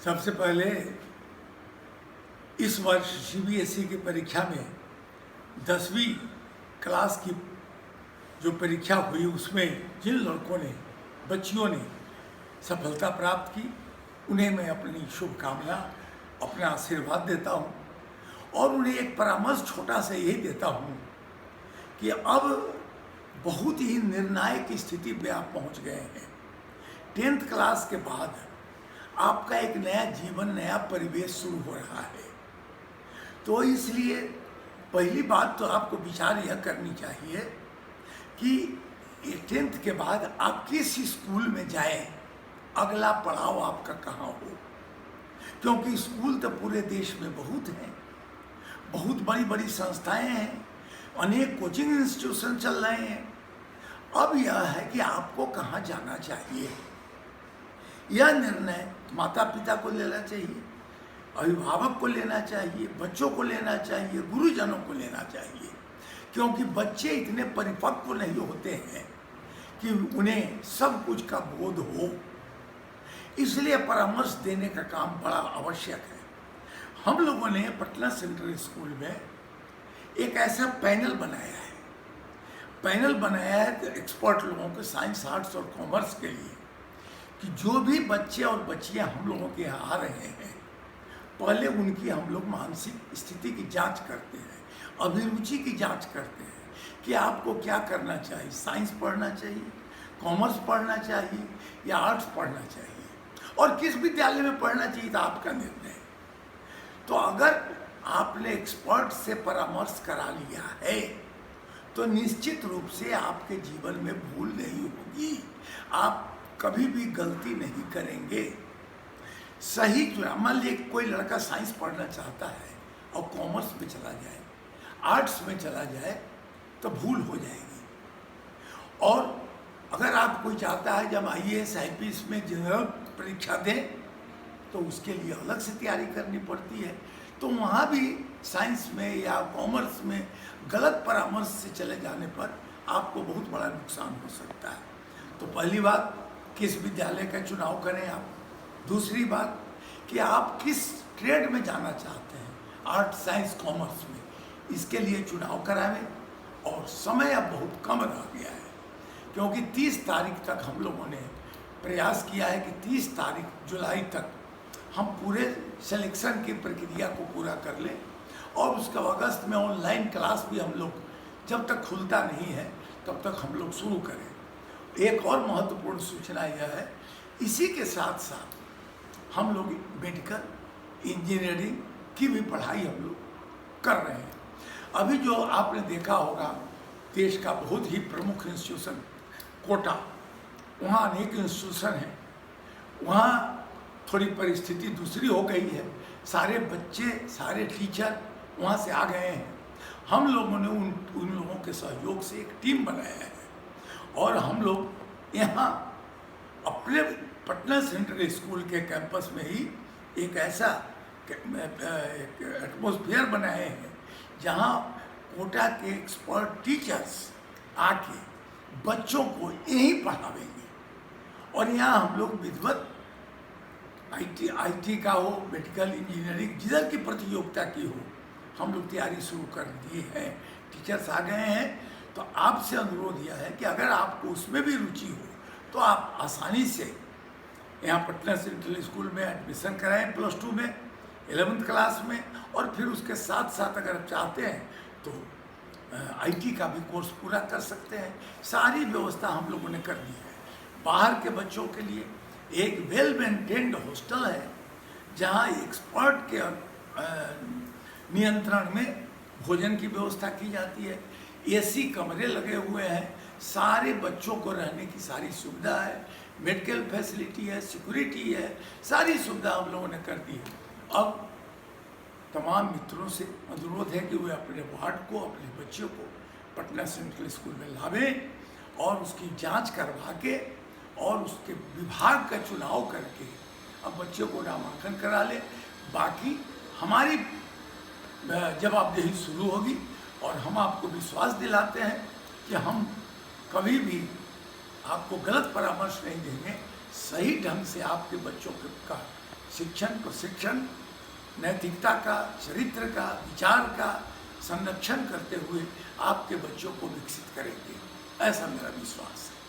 सबसे पहले इस वर्ष सीबीएसई की परीक्षा में 10वीं क्लास की जो परीक्षा हुई उसमें जिन लड़कों ने बच्चियों ने सफलता प्राप्त की उन्हें मैं अपनी शुभकामना अपना आशीर्वाद देता हूं और उन्हें एक परामर्श छोटा सा यही देता हूं कि अब बहुत ही निर्णायक स्थिति पे आप पहुंच गए हैं। 10th क्लास के बाद आपका एक नया जीवन नया परिवेश शुरू हो रहा है, तो इसलिए पहली बात तो आपको विचार यह करनी चाहिए कि 10th के बाद आप किस स्कूल में जाएं, अगला पड़ाव आपका कहाँ हो, क्योंकि स्कूल तो पूरे देश में बहुत हैं, बहुत बड़ी बड़ी संस्थाएं हैं, अनेक कोचिंग इंस्टीट्यूशन चल रहे हैं। अब यह है कि आपको कहाँ जाना चाहिए, यह निर्णय माता पिता को लेना चाहिए, अभिभावक को लेना चाहिए, बच्चों को लेना चाहिए, गुरुजनों को लेना चाहिए, क्योंकि बच्चे इतने परिपक्व नहीं होते हैं कि उन्हें सब कुछ का बोध हो। इसलिए परामर्श देने का काम बड़ा आवश्यक है। हम लोगों ने पटना सेंट्रल स्कूल में एक ऐसा पैनल बनाया है एक्सपर्ट लोगों के साइंस, आर्ट्स और कॉमर्स के लिए कि जो भी बच्चे और बच्चियां हम लोगों के यहाँ आ रहे हैं, पहले उनकी हम लोग मानसिक स्थिति की जांच करते हैं, अभिरुचि की जांच करते हैं कि आपको क्या करना चाहिए, साइंस पढ़ना चाहिए, कॉमर्स पढ़ना चाहिए या आर्ट्स पढ़ना चाहिए और किस विद्यालय में पढ़ना चाहिए, तो आपका निर्णय। तो अगर आपने एक्सपर्ट से परामर्श करा लिया है तो निश्चित रूप से आपके जीवन में भूल नहीं होगी, आप कभी भी गलती नहीं करेंगे। सही चुनाव, मान लीजिए कोई लड़का साइंस पढ़ना चाहता है और कॉमर्स में चला जाए, आर्ट्स में चला जाए, तो भूल हो जाएगी। और अगर आप कोई चाहता है जब IAS IPS में जनरल परीक्षा दें तो उसके लिए अलग से तैयारी करनी पड़ती है, तो वहाँ भी साइंस में या कॉमर्स में गलत परामर्श से चले जाने पर आपको बहुत बड़ा नुकसान हो सकता है। तो पहली बात, किस विद्यालय का चुनाव करें आप। दूसरी बात कि आप किस ट्रेड में जाना चाहते हैं, आर्ट, साइंस, कॉमर्स में, इसके लिए चुनाव करावें। और समय अब बहुत कम रह गया है, क्योंकि 30 तारीख तक हम लोगों ने प्रयास किया है कि 30 जुलाई तक हम पूरे सिलेक्शन की प्रक्रिया को पूरा कर लें और उसका अगस्त में ऑनलाइन क्लास भी हम लोग जब तक खुलता नहीं है तब तक हम लोग शुरू करें। एक और महत्वपूर्ण सूचना यह है, इसी के साथ साथ हम लोग मेडिकल इंजीनियरिंग की भी पढ़ाई हम लोग कर रहे हैं। अभी जो आपने देखा होगा देश का बहुत ही प्रमुख इंस्टीट्यूशन कोटा, वहाँ अनेक इंस्टीट्यूशन हैं, वहाँ थोड़ी परिस्थिति दूसरी हो गई है, सारे बच्चे सारे टीचर वहाँ से आ गए हैं। हम लोगों ने उन लोगों के सहयोग से एक टीम बनाया है और हम लोग यहाँ अपने पटना सेंट्रल स्कूल के कैंपस में ही एक ऐसा एटमॉस्फेयर बनाए हैं जहाँ कोटा के एक्सपर्ट टीचर्स आके बच्चों को यहीं पढ़ावेंगे और यहाँ हम लोग विधिवत IT का हो, मेडिकल इंजीनियरिंग जिधर की प्रतियोगिता की हो, हम लोग तैयारी शुरू कर दी है, टीचर्स आ गए हैं। तो आपसे अनुरोध यह है कि अगर आपको उसमें भी रुचि हो तो आप आसानी से यहाँ पटना सेंट्रल स्कूल में एडमिशन कराएं, +2 में, 11th क्लास में, और फिर उसके साथ साथ अगर आप चाहते हैं तो IT का भी कोर्स पूरा कर सकते हैं। सारी व्यवस्था हम लोगों ने कर दी है। बाहर के बच्चों के लिए एक वेल मेंटेन्ड हॉस्टल है जहाँ एक्सपर्ट के नियंत्रण में भोजन की व्यवस्था की जाती है, AC कमरे लगे हुए हैं, सारे बच्चों को रहने की सारी सुविधा है, मेडिकल फैसिलिटी है, सिक्योरिटी है, सारी सुविधा हम लोगों ने कर दी है। अब तमाम मित्रों से अनुरोध है कि वे अपने वार्ड को, अपने बच्चों को पटना सेंट्रल स्कूल में लावें और उसकी जांच करवा के और उसके विभाग का चुनाव करके अब बच्चों को नामांकन करा ले। बाकी हमारी जवाबदेही शुरू होगी और हम आपको विश्वास दिलाते हैं कि हम कभी भी आपको गलत परामर्श नहीं देंगे, सही ढंग से आपके बच्चों का शिक्षण प्रशिक्षण, नैतिकता का, चरित्र का, विचार का संरक्षण करते हुए आपके बच्चों को विकसित करेंगे, ऐसा मेरा विश्वास है।